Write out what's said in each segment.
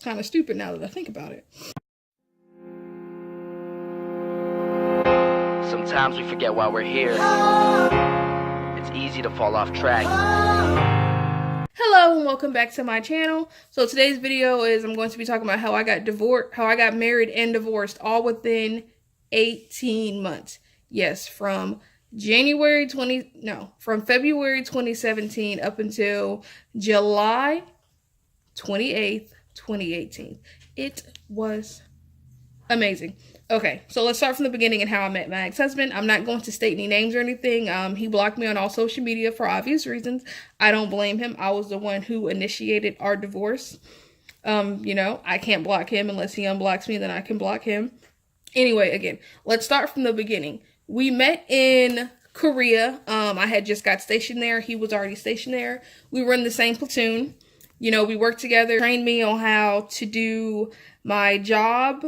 kind of stupid now that I think about it. Sometimes we forget why we're here. It's easy to fall off track. Hello and welcome back to my channel. So today's video is I'm going to be talking about how I got married and divorced all within 18 months. Yes, from February 2017 up until July 28th, 2018. It was amazing. Okay, so let's start from the beginning and how I met my ex-husband. I'm not going to state any names or anything. He blocked me on all social media for obvious reasons. I don't blame him. I was the one who initiated our divorce. I can't block him unless he unblocks me, then I can block him. Anyway, again, let's start from the beginning. We met in Korea. I had just got stationed there. He was already stationed there. We were in the same platoon. We worked together, trained me on how to do my job.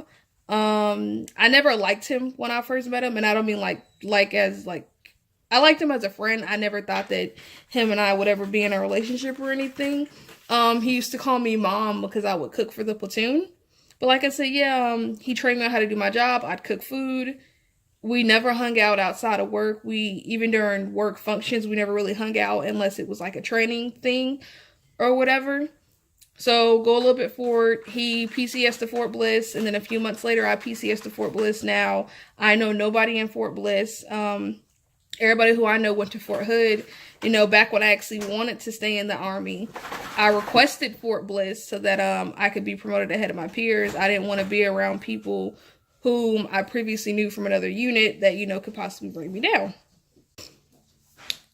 I never liked him when I first met him, and I don't mean I liked him as a friend. I never thought that him and I would ever be in a relationship or anything. He used to call me mom because I would cook for the platoon. But like I said, he trained me on how to do my job. I'd cook food. We never hung out outside of work. Even during work functions, we never really hung out unless it was like a training thing or whatever. So go a little bit forward, he PCS'd to Fort Bliss, and then a few months later, I PCS'd to Fort Bliss. Now, I know nobody in Fort Bliss. Everybody who I know went to Fort Hood. Back when I actually wanted to stay in the Army, I requested Fort Bliss so that I could be promoted ahead of my peers. I didn't want to be around people whom I previously knew from another unit that, could possibly bring me down.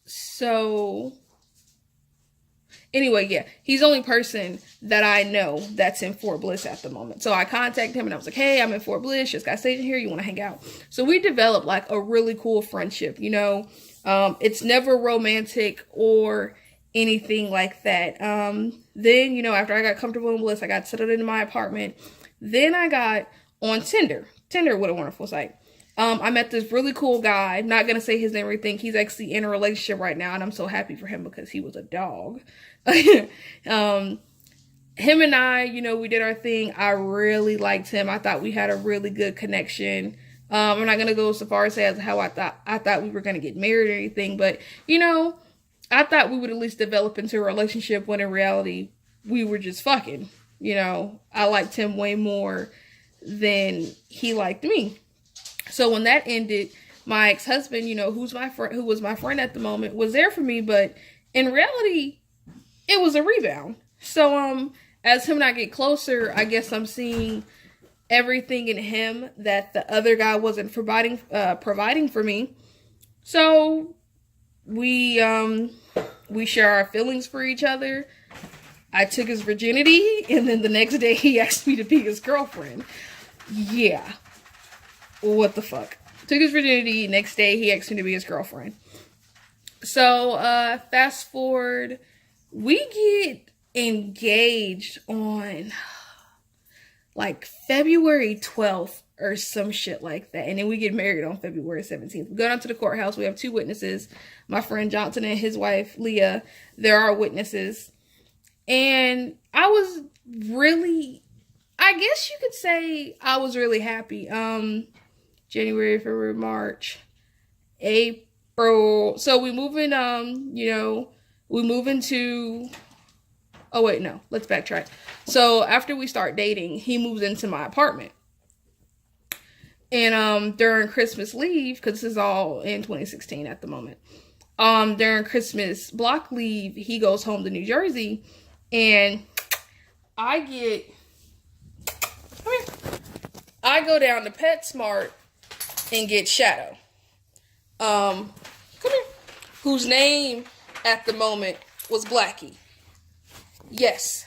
So anyway, yeah, he's the only person that I know that's in Fort Bliss at the moment. So I contacted him and I was like, hey, I'm in Fort Bliss, just got stationed here, you want to hang out? So we developed like a really cool friendship, It's never romantic or anything like that. Then, after I got comfortable in Bliss, I got settled into my apartment. Then I got on Tinder. Tinder, what a wonderful site. I met this really cool guy. I'm not going to say his name or anything. He's actually in a relationship right now, and I'm so happy for him because he was a dog. Him and I, we did our thing. I really liked him. I thought we had a really good connection. I'm not going to go so far as say as how I thought we were going to get married or anything, but, I thought we would at least develop into a relationship when in reality we were just fucking. I liked him way more than he liked me. So when that ended, my ex-husband, who was my friend at the moment, was there for me, but in reality, it was a rebound. So as him and I get closer, I guess I'm seeing everything in him that the other guy wasn't providing for me. So we share our feelings for each other. I took his virginity, and then the next day he asked me to be his girlfriend. Yeah. What the fuck? Took his virginity. Next day, he asked me to be his girlfriend. So, fast forward. We get engaged on, like, February 12th or some shit like that. And then we get married on February 17th. We go down to the courthouse. We have two witnesses. My friend Johnson and his wife, Leah. They're our witnesses. And I was really, I guess you could say I was really happy. January, February, March, April. So we move in, we move into, oh wait, no, let's backtrack. So after we start dating, he moves into my apartment. And during Christmas leave, because this is all in 2016 at the moment, during Christmas block leave, he goes home to New Jersey, and I go down to PetSmart and get Shadow, whose name at the moment was Blackie. Yes,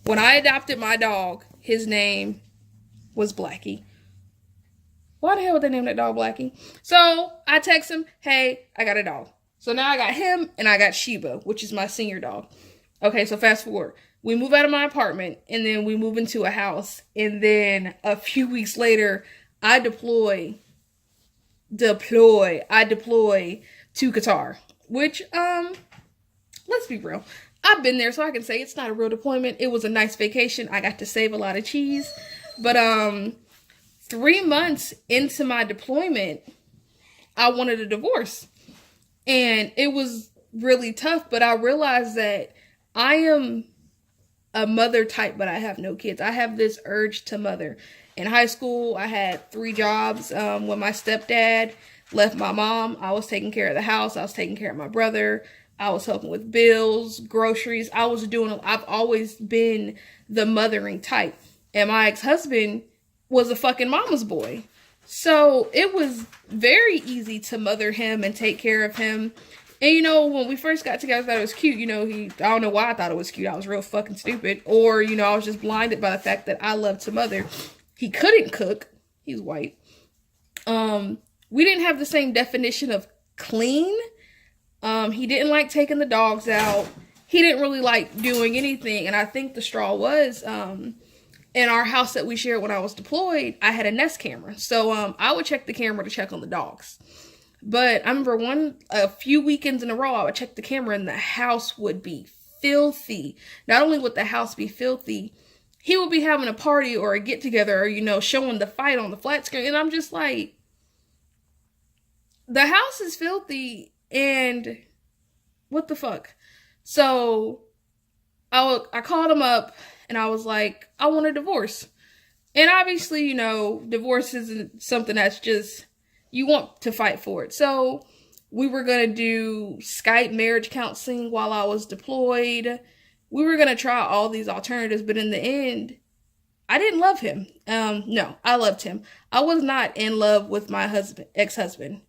when I adopted my dog, his name was Blackie. Why the hell would they name that dog Blackie? So I text him, hey, I got a dog. So now I got him and I got Sheba, which is my senior dog. Okay, so fast forward. We move out of my apartment and then we move into a house. And then a few weeks later, I deploy to Qatar, which, let's be real. I've been there, so I can say it's not a real deployment. It was a nice vacation. I got to save a lot of cheese. But 3 months into my deployment, I wanted a divorce. And it was really tough, but I realized that I am a mother type, but I have no kids. I have this urge to mother. In high school, I had 3 jobs. When my stepdad left my mom, I was taking care of the house. I was taking care of my brother. I was helping with bills, groceries. I've always been the mothering type. And my ex-husband was a fucking mama's boy. So it was very easy to mother him and take care of him. And, you know, when we first got together, I thought it was cute. You know, I don't know why I thought it was cute. I was real fucking stupid. Or, you know, I was just blinded by the fact that I loved to mother. He couldn't cook. He's white. We didn't have the same definition of clean. He didn't like taking the dogs out. He didn't really like doing anything. And I think the straw was, in our house that we shared when I was deployed, I had a Nest camera. So, I would check the camera to check on the dogs. But I remember a few weekends in a row, I would check the camera and the house would be filthy. Not only would the house be filthy, he would be having a party or a get together or, you know, showing the fight on the flat screen. And I'm just like, the house is filthy and what the fuck? So I called him up and I was like, I want a divorce. And obviously, you know, divorce isn't something that's just, you want to fight for it. So we were going to do Skype marriage counseling while I was deployed. We were going to try all these alternatives, but in the end, I didn't love him. No, I loved him. I was not in love with my ex-husband.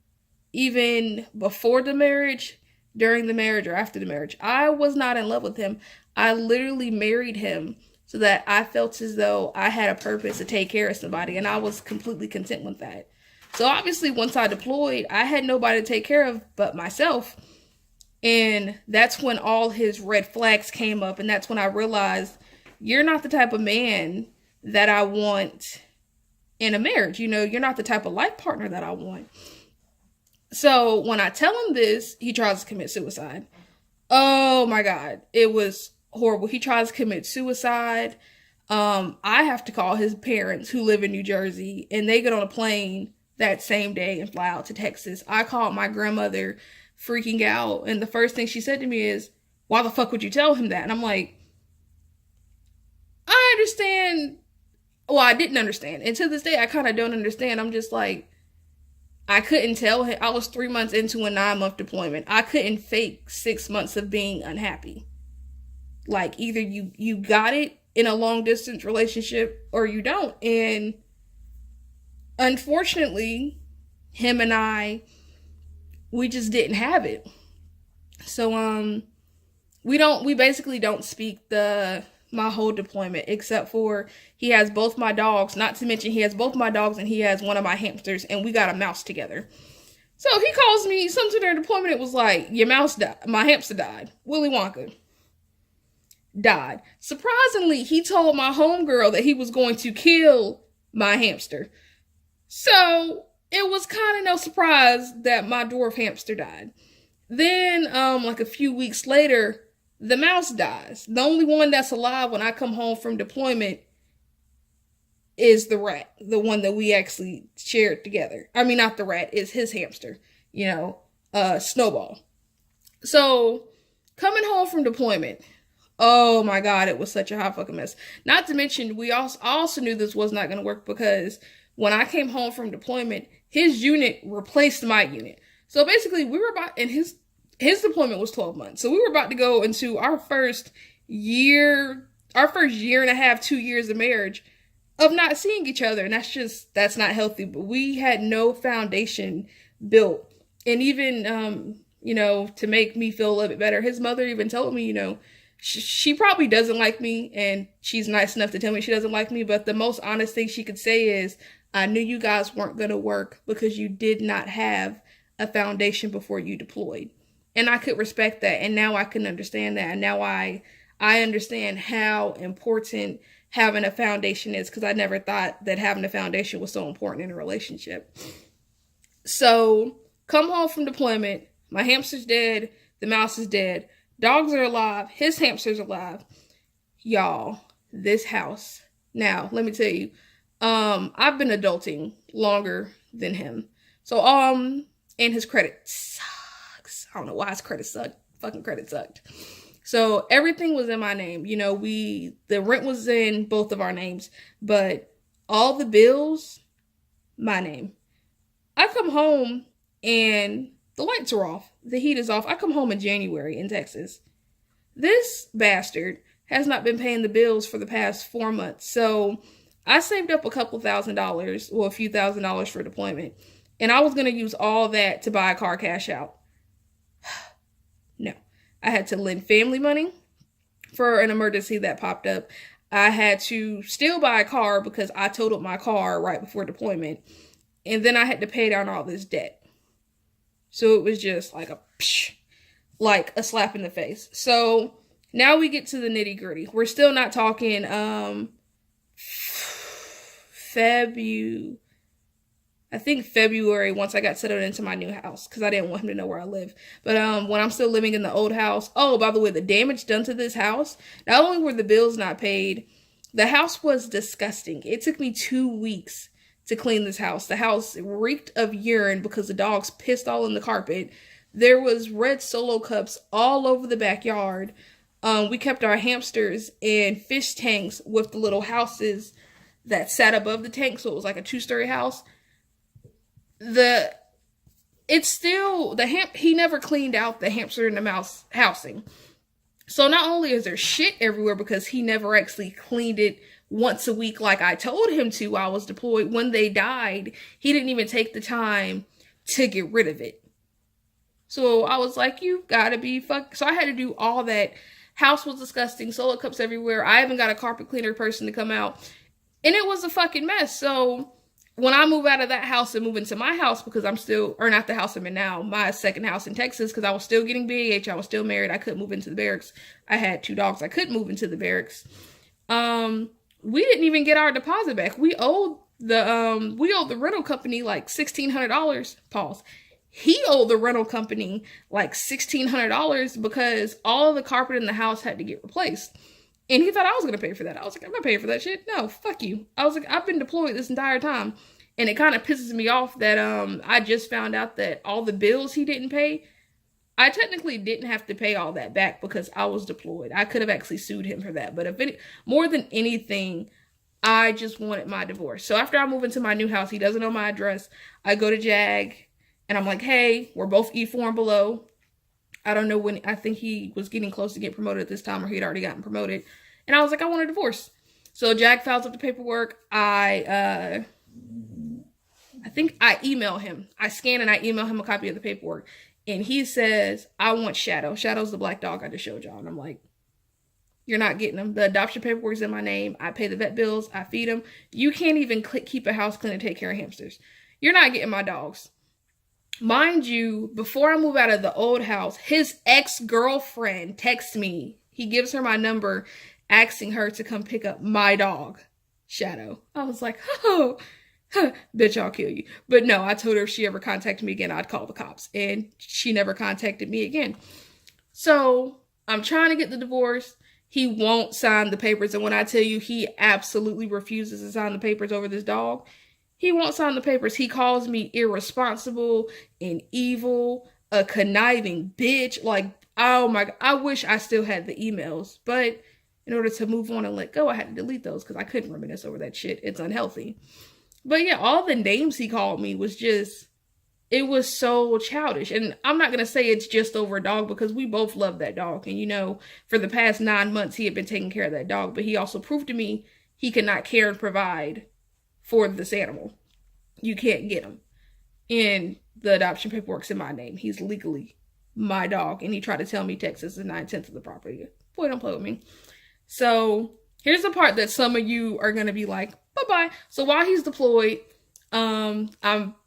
Even before the marriage, during the marriage, or after the marriage, I was not in love with him. I literally married him so that I felt as though I had a purpose to take care of somebody, and I was completely content with that. So obviously, once I deployed, I had nobody to take care of but myself. And that's when all his red flags came up. And that's when I realized, you're not the type of man that I want in a marriage. You know, you're not the type of life partner that I want. So when I tell him this, he tries to commit suicide. Oh my God. It was horrible. He tries to commit suicide. I have to call his parents who live in New Jersey, and they get on a plane that same day and fly out to Texas. I called my grandmother, freaking out, and the first thing she said to me is, why the fuck would you tell him that? And I'm like, I understand. Well, I didn't understand. And to this day, I kind of don't understand. I'm just like, I couldn't tell him. I was 3 months into a 9-month deployment. I couldn't fake 6 months of being unhappy. Like, either you got it in a long distance relationship or you don't. And unfortunately, him and I, we just didn't have it. So, we basically don't speak my whole deployment, except for he has both my dogs, not to mention he has both my dogs and he has one of my hamsters, and we got a mouse together. So he calls me, sometime during deployment, it was like, your mouse died, my hamster died. Willy Wonka died. Surprisingly, he told my homegirl that he was going to kill my hamster. So it was kind of no surprise that my dwarf hamster died. Then, like a few weeks later, the mouse dies. The only one that's alive when I come home from deployment is the rat, the one that we actually shared together. I mean, not the rat, it's his hamster, you know, Snowball. So, coming home from deployment, oh my God, it was such a hot fucking mess. Not to mention, we also knew this was not going to work because when I came home from deployment, his unit replaced my unit. So basically, we were about, and his deployment was 12 months. So we were about to go into our first year and a half, 2 years of marriage of not seeing each other. And that's not healthy. But we had no foundation built. And even, you know, to make me feel a little bit better, his mother even told me, you know, she probably doesn't like me, and she's nice enough to tell me she doesn't like me. But the most honest thing she could say is, I knew you guys weren't going to work because you did not have a foundation before you deployed. And I could respect that. And now I can understand that. And now I understand how important having a foundation is, because I never thought that having a foundation was so important in a relationship. So come home from deployment. My hamster's dead. The mouse is dead. Dogs are alive. His hamster's alive. Y'all, this house. Now, let me tell you, I've been adulting longer than him. So, and his credit sucks. I don't know why his credit sucked. Fucking credit sucked. So everything was in my name. You know, the rent was in both of our names, but all the bills, my name. I come home and the lights are off. The heat is off. I come home in January in Texas. This bastard has not been paying the bills for the past 4 months. So I saved up a couple $1,000s, or a few $1,000s for deployment. And I was going to use all that to buy a car cash out. No. I had to lend family money for an emergency that popped up. I had to still buy a car because I totaled my car right before deployment. And then I had to pay down all this debt. So it was just like like a slap in the face. So now we get to the nitty gritty. We're still not talking February, once I got settled into my new house, because I didn't want him to know where I live. But when I'm still living in the old house, oh, by the way, the damage done to this house, not only were the bills not paid, the house was disgusting. It took me 2 weeks to clean this house. The house reeked of urine because the dogs pissed all in the carpet. There was red Solo cups all over the backyard. We kept our hamsters in fish tanks with the little houses that sat above the tank, so it was like a 2-story house. He never cleaned out the hamster and the mouse housing. So not only is there shit everywhere because he never actually cleaned it once a week like I told him to while I was deployed. When they died, he didn't even take the time to get rid of it. So I was like, you gotta be fuck. So I had to do all that. House was disgusting. Solo cups everywhere. I even got a carpet cleaner person to come out. And it was a fucking mess. So when I move out of that house and move into my house, because I'm still, or not the house I'm in now, my second house in Texas, because I was still getting BAH, I was still married, I couldn't move into the barracks. I had 2 dogs, I couldn't move into the barracks. We didn't even get our deposit back. We owed the rental company like $1,600. Pause. He owed the rental company like $1,600 because all of the carpet in the house had to get replaced. And he thought I was going to pay for that. I was like, I'm not paying for that shit. No, fuck you. I was like, I've been deployed this entire time. And it kind of pisses me off that I just found out that all the bills he didn't pay, I technically didn't have to pay all that back because I was deployed. I could have actually sued him for that. But more than anything, I just wanted my divorce. So after I move into my new house, he doesn't know my address. I go to JAG and I'm like, hey, we're both E4 and below. I don't know when. I think he was getting close to get promoted at this time, or he'd already gotten promoted. And I was like, I want a divorce. So JAG files up the paperwork. I think I email him. I scan and I email him a copy of the paperwork. And he says, I want Shadow. Shadow's the black dog I just showed y'all. And I'm like, you're not getting him. The adoption paperwork's in my name. I pay the vet bills. I feed him. You can't even keep a house clean and take care of hamsters. You're not getting my dogs. Mind you, before I move out of the old house, his ex-girlfriend texts me. He gives her my number, asking her to come pick up my dog, Shadow. I was like, oh, bitch, I'll kill you. But no, I told her if she ever contacted me again, I'd call the cops. And she never contacted me again. So I'm trying to get the divorce. He won't sign the papers. And when I tell you he absolutely refuses to sign the papers over this dog, he won't sign the papers. He calls me irresponsible and evil, a conniving bitch. Like, oh my God, I wish I still had the emails. But in order to move on and let go, I had to delete those because I couldn't reminisce over that shit. It's unhealthy. But yeah, all the names he called me was just, it was so childish. And I'm not going to say it's just over a dog because we both love that dog. And you know, for the past 9 months, he had been taking care of that dog. But he also proved to me he could not care and provide for this animal. You can't get him. And the adoption paperwork's in my name. He's legally my dog. And he tried to tell me Texas is 9/10 of the property. Boy, don't play with me. So here's the part that some of you are going to be like, bye-bye. So while he's deployed, I'm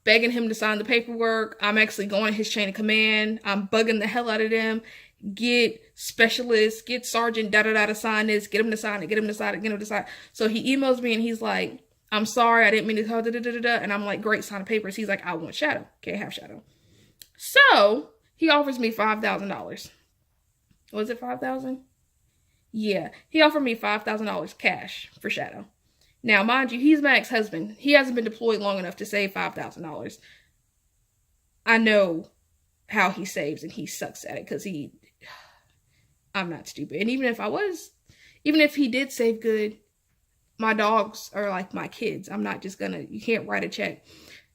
begging him to sign the paperwork. I'm actually going his chain of command. I'm bugging the hell out of them. Get specialists, get sergeant, da-da-da to sign this. Get him to sign it, get him to sign it, get him to sign it. So he emails me and he's like, I'm sorry, I didn't mean to call da-da-da-da-da. And I'm like, great, sign the papers. He's like, I want Shadow. Can't have Shadow. So he offers me $5,000. Was it 5,000? Yeah, he offered me $5,000 cash for Shadow. Now, mind you, he's my ex-husband. He hasn't been deployed long enough to save $5,000. I know how he saves, and he sucks at it because I'm not stupid. And even if he did save good, my dogs are like my kids. I'm not just gonna, you can't write a check.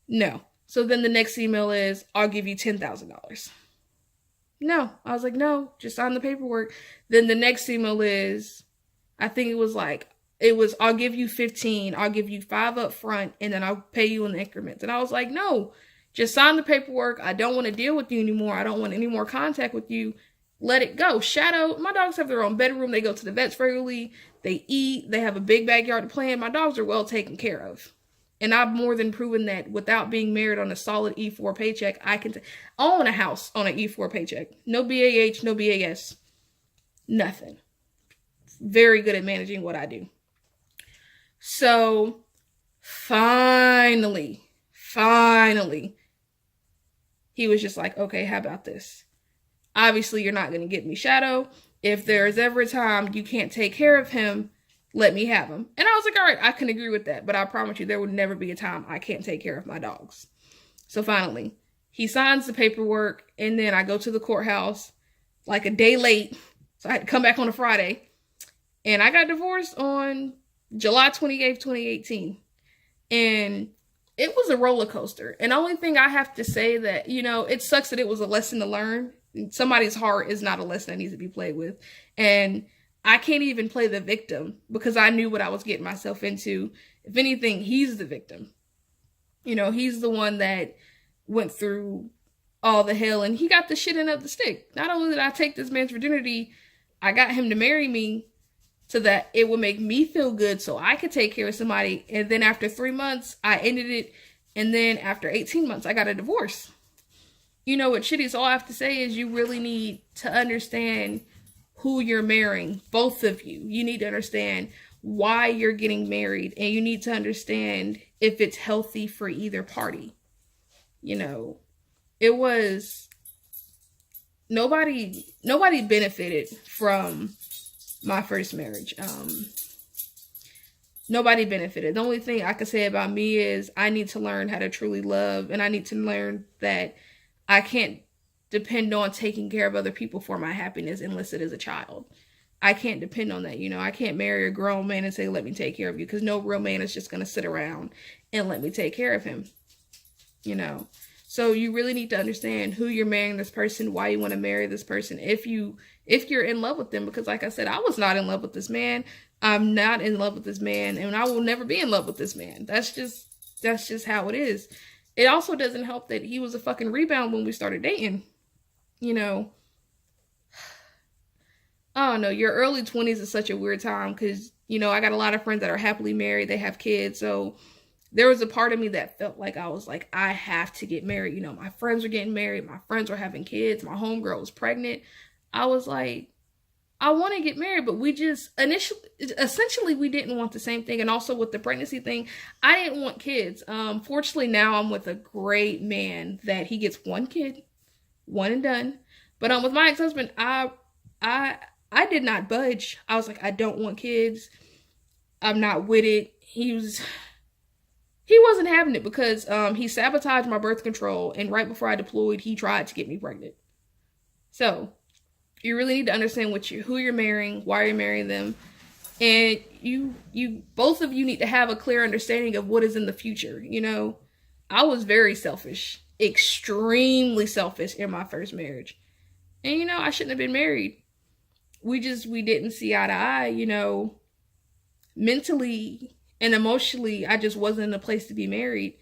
No. So then the next email is, I'll give you $10,000. No. I was like, no, just sign the paperwork. Then the next email is, I think it was, I'll give you 15, I'll give you 5 up front, and then I'll pay you in increments. And I was like, no, just sign the paperwork. I don't want to deal with you anymore. I don't want any more contact with you. Let it go. Shadow, my dogs have their own bedroom. They go to the vets regularly. They eat. They have a big backyard to play in. My dogs are well taken care of. And I've more than proven that without being married on a solid E4 paycheck, I can own a house on an E4 paycheck. No BAH, no BAS. Nothing. Very good at managing what I do. So, finally, he was just like, okay, how about this? Obviously, you're not going to get me Shadow. If there's ever a time you can't take care of him, let me have him. And I was like, all right, I can agree with that. But I promise you, there would never be a time I can't take care of my dogs. So finally, he signs the paperwork. And then I go to the courthouse like a day late. So I had to come back on a Friday. And I got divorced on July 28th, 2018. And it was a roller coaster. And the only thing I have to say that, it sucks that it was a lesson to learn. Somebody's heart is not a lesson that needs to be played with. And I can't even play the victim because I knew what I was getting myself into. If anything, he's the victim. He's the one that went through all the hell and he got the shit end of the stick. Not only did I take this man's virginity, I got him to marry me so that it would make me feel good so I could take care of somebody. And then after 3 months, I ended it. And then after 18 months, I got a divorce. What shitty is all I have to say is you really need to understand who you're marrying, both of you. You need to understand why you're getting married, and you need to understand if it's healthy for either party. It was nobody benefited from my first marriage. Nobody benefited. The only thing I could say about me is I need to learn how to truly love, and I need to learn that I can't depend on taking care of other people for my happiness unless it is a child. I can't depend on that. I can't marry a grown man and say, let me take care of you, because no real man is just going to sit around and let me take care of him. So you really need to understand who you're marrying this person, why you want to marry this person, if you're in love with them, because like I said, I was not in love with this man. I'm not in love with this man, and I will never be in love with this man. That's just how it is. It also doesn't help that he was a fucking rebound when we started dating. I don't know. Your early 20s is such a weird time because, I got a lot of friends that are happily married. They have kids. So there was a part of me that felt like I was like, I have to get married. My friends were getting married. My friends were having kids. My homegirl was pregnant. I was like, I want to get married, but we just essentially we didn't want the same thing. And also with the pregnancy thing, I didn't want kids. Fortunately now I'm with a great man that he gets 1 kid, 1 and done. But with my ex-husband, I did not budge. I was like, I don't want kids. I'm not with it. He wasn't having it because he sabotaged my birth control, and right before I deployed, he tried to get me pregnant. So you really need to understand who you're marrying, why you're marrying them, and you both of you need to have a clear understanding of what is in the future. I was very selfish, extremely selfish in my first marriage, and I shouldn't have been married. We didn't see eye to eye. Mentally and emotionally, I just wasn't in a place to be married,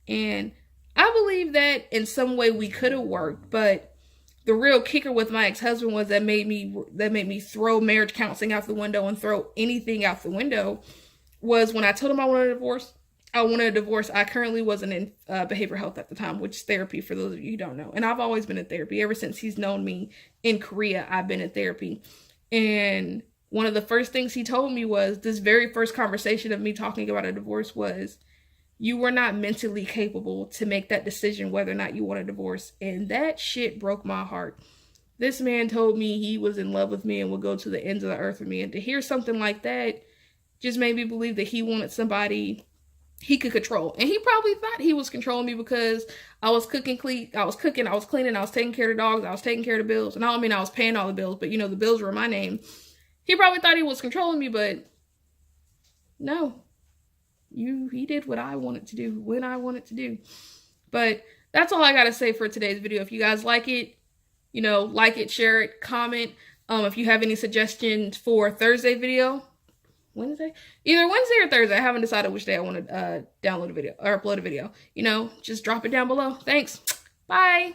and I believe that in some way we could have worked, but the real kicker with my ex-husband was that made me throw marriage counseling out the window and throw anything out the window was when I told him I wanted a divorce. I currently wasn't in behavioral health at the time, which is therapy for those of you who don't know. And I've always been in therapy. Ever since he's known me in Korea, I've been in therapy. And one of the first things he told me was, this very first conversation of me talking about a divorce was, you were not mentally capable to make that decision whether or not you want a divorce. And that shit broke my heart. this man told me he was in love with me and would go to the ends of the earth with me. And to hear something like that just made me believe that he wanted somebody he could control. And he probably thought he was controlling me because I was cooking, I was cleaning, I was taking care of the dogs, I was taking care of the bills. And I don't mean I was paying all the bills, but you know, the bills were in my name. He probably thought he was controlling me, but no. He did what I wanted to do, when I wanted to do. But that's all I gotta say for today's video. If you guys like it, you know, like it, share it, comment. If you have any suggestions for Thursday video, Wednesday? Either Wednesday or Thursday. I haven't decided which day I want to download a video or upload a video. You know, just drop it down below. Thanks. Bye.